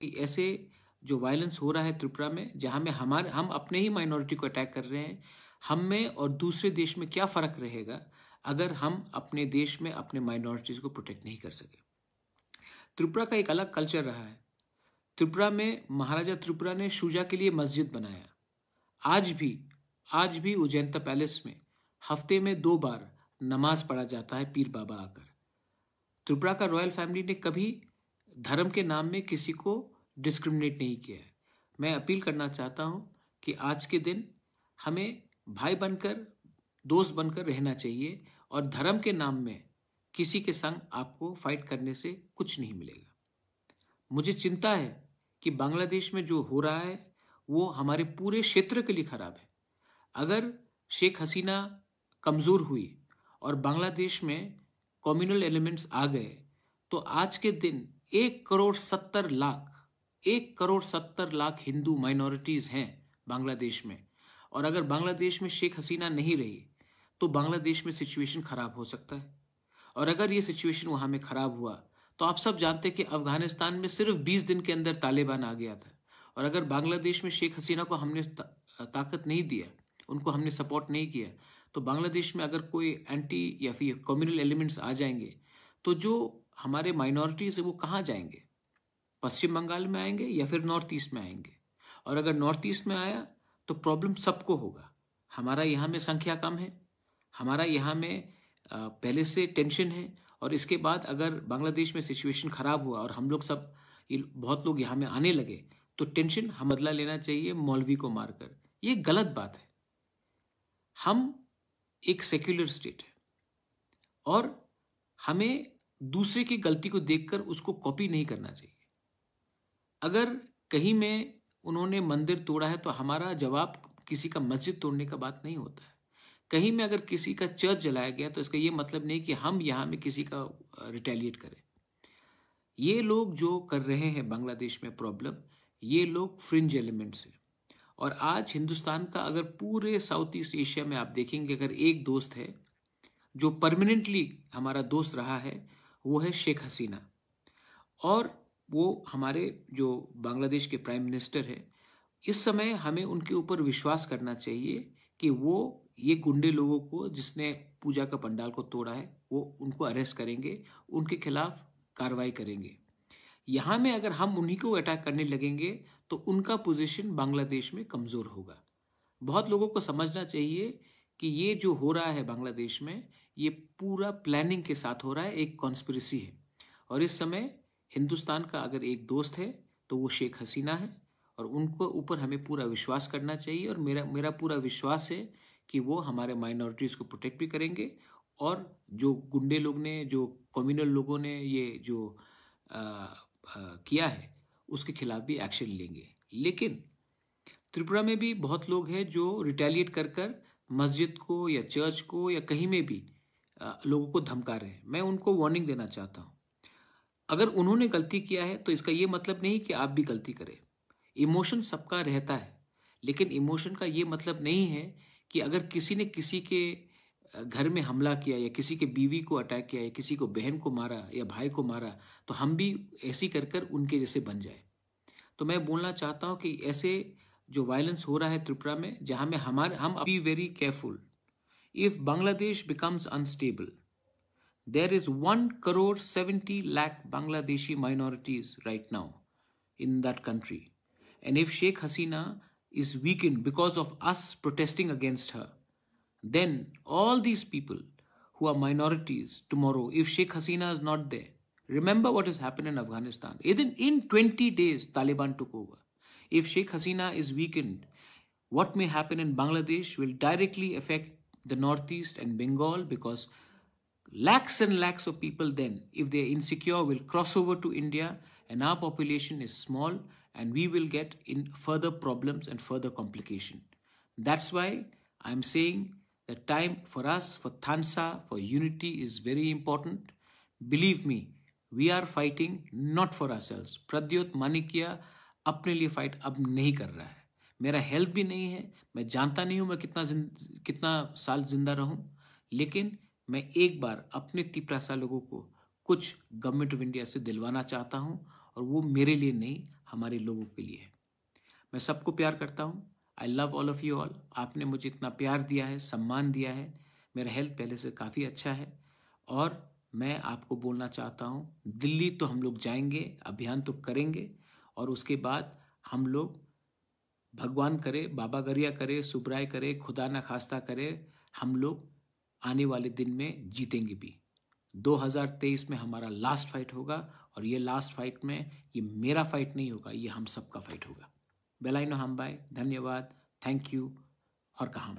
कि ऐसे जो वायलेंस हो रहा है त्रिपुरा में, जहां में हम अपने ही माइनॉरिटी को अटैक कर रहे हैं, हम में और दूसरे देश में क्या फर्क रहेगा अगर हम अपने देश में अपने माइनॉरिटीज को प्रोटेक्ट नहीं कर सके। त्रिपुरा का एक अलग कल्चर रहा है। त्रिपुरा में महाराजा त्रिपुरा ने शुजा के लिए मस्जिद बनाया। आज भी उज्जैनता पैलेस में हफ्ते में 2 बार नमाज पढ़ा जाता है पीर बाबा आकर। त्रिपुरा का रॉयल फैमिली ने कभी धर्म के नाम में किसी को डिस्क्रिमिनेट नहीं किया है। मैं अपील करना चाहता हूं कि आज के दिन हमें भाई बनकर, दोस्त बनकर रहना चाहिए और धर्म के नाम में किसी के संग आपको फाइट करने से कुछ नहीं मिलेगा। मुझे चिंता है कि बांग्लादेश में जो हो रहा है वो हमारे पूरे क्षेत्र के लिए खराब है। अगर शेख हसीना कमजोर हुई और बांग्लादेश में कम्युनल एलिमेंट्स आ गए तो आज के दिन 1,70,00,000 हिंदू माइनॉरिटीज हैं बांग्लादेश में, और अगर बांग्लादेश में शेख हसीना नहीं रही तो बांग्लादेश में सिचुएशन खराब हो सकता है। और अगर ये सिचुएशन वहां में खराब हुआ तो आप सब जानते हैं कि अफगानिस्तान में सिर्फ 20 दिन के अंदर तालिबान आ गया था। और अगर बांग्लादेश में शेख हसीना को हमने ताकत नहीं दिया, उनको हमने सपोर्ट नहीं किया, तो बांग्लादेश में अगर कोई एंटी या फिर कम्युनल एलिमेंट्स आ जाएंगे तो जो हमारे माइनॉरिटीज है वो कहाँ जाएंगे? पश्चिम बंगाल में आएंगे या फिर नॉर्थ ईस्ट में आएंगे। और अगर नॉर्थ ईस्ट में आया तो प्रॉब्लम सबको होगा। हमारा यहाँ में संख्या कम है, हमारा यहाँ में पहले से टेंशन है, और इसके बाद अगर बांग्लादेश में सिचुएशन खराब हुआ और हम लोग सब बहुत लोग यहाँ में आने लगे तो टेंशन हम बदला लेना चाहिए मौलवी को मारकर। ये गलत बात है। हम एक सेक्युलर स्टेट है और हमें दूसरे की गलती को देखकर उसको कॉपी नहीं करना चाहिए। अगर कहीं में उन्होंने मंदिर तोड़ा है तो हमारा जवाब किसी का मस्जिद तोड़ने का बात नहीं होता है। कहीं में अगर किसी का चर्च जलाया गया तो इसका ये मतलब नहीं कि हम यहाँ में किसी का रिटेलिएट करें। ये लोग जो कर रहे हैं बांग्लादेश में प्रॉब्लम, ये लोग फ्रिंज एलिमेंट्स हैं। और आज हिंदुस्तान का अगर पूरे साउथ ईस्ट एशिया में आप देखेंगे, अगर एक दोस्त है जो परमानेंटली हमारा दोस्त रहा है वो है शेख हसीना, और वो हमारे जो बांग्लादेश के प्राइम मिनिस्टर है। इस समय हमें उनके ऊपर विश्वास करना चाहिए कि वो ये गुंडे लोगों को जिसने पूजा का पंडाल को तोड़ा है वो उनको अरेस्ट करेंगे, उनके खिलाफ कार्रवाई करेंगे। यहाँ में अगर हम उन्हीं को अटैक करने लगेंगे तो उनका पोजीशन बांग्लादेश में कमजोर होगा। बहुत लोगों को समझना चाहिए कि ये जो हो रहा है बांग्लादेश में ये पूरा प्लानिंग के साथ हो रहा है, एक कॉन्स्पिरेसी है। और इस समय हिंदुस्तान का अगर एक दोस्त है तो वो शेख हसीना है, और उनको ऊपर हमें पूरा विश्वास करना चाहिए। और मेरा पूरा विश्वास है कि वो हमारे माइनॉरिटीज़ को प्रोटेक्ट भी करेंगे, और जो गुंडे लोग ने, जो कम्युनल लोगों ने ये जो किया है उसके खिलाफ भी एक्शन लेंगे। लेकिन त्रिपुरा में भी बहुत लोग हैं जो रिटेलिएट कर कर मस्जिद को या चर्च को या कहीं में भी लोगों को धमका रहे हैं। मैं उनको वार्निंग देना चाहता हूँ, अगर उन्होंने गलती किया है तो इसका ये मतलब नहीं कि आप भी गलती करें। इमोशन सबका रहता है, लेकिन इमोशन का ये मतलब नहीं है कि अगर किसी ने किसी के घर में हमला किया या किसी के बीवी को अटैक किया या किसी को बहन को मारा या भाई को मारा तो हम भी ऐसी कर कर उनके जैसे बन जाए। तो मैं बोलना चाहता हूँ कि ऐसे जो वायलेंस हो रहा है त्रिपुरा में, जहाँ में हम be very careful. If Bangladesh becomes unstable, there is 1,70,00,000 Bangladeshi minorities right now in that country. And if Sheikh Hasina is weakened because of us protesting against her, then all these people who are minorities tomorrow, if Sheikh Hasina is not there, remember what has happened in Afghanistan. In 20 days, Taliban took over. If Sheikh Hasina is weakened, what may happen in Bangladesh will directly affect the Northeast and Bengal, because lakhs and lakhs of people then, if they are insecure, will cross over to India, and our population is small and we will get in further problems and further complication. That's why I'm saying the time for us, for Thansa, for unity is very important. Believe me, we are fighting not for ourselves. Pradyot Manikya अपने लिए fight अब नहीं कर रहा है। मेरा health भी नहीं है, मैं जानता नहीं हूँ मैं कितना साल जिंदा रहूं, लेकिन मैं एक बार अपने तिपरासा लोगों को कुछ गवर्नमेंट ऑफ इंडिया से दिलवाना चाहता हूं, और वो मेरे लिए नहीं, हमारे लोगों के लिए है। मैं सबको प्यार करता हूँ। I love all of you all. आपने मुझे इतना प्यार दिया है, सम्मान दिया है। मेरा हेल्थ पहले से काफ़ी अच्छा है और मैं आपको बोलना चाहता हूँ, दिल्ली तो हम लोग जाएंगे, अभियान तो करेंगे और उसके बाद हम लोग भगवान करे, बाबा गरिया करे, सुब्राय करे, खुदा ना खास्ता करे, हम लोग आने वाले दिन में जीतेंगे भी। 2023 में हमारा लास्ट फाइट होगा और ये लास्ट फाइट में ये मेरा फाइट नहीं होगा, ये हम सबका फाइट होगा। बेलाइनो हम बाय, धन्यवाद, थैंक यू और कहाम।